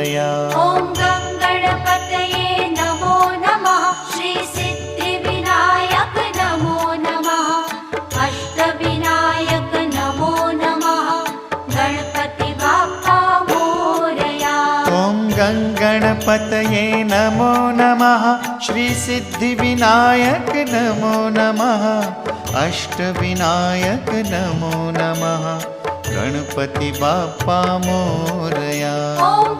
मोरया। ॐ गं गणपतये नमो नमः। श्री सिद्धिविनायक नमो नमः। अष्टविनायक नमो नमः। गणपति बाप्पा मोरया। ॐ गं गणपतये नमो नमः। श्री सिद्धिविनायक नमो नमः। अष्टविनायक नमो नमः। गणपति बाप्पा मोरया। ॐ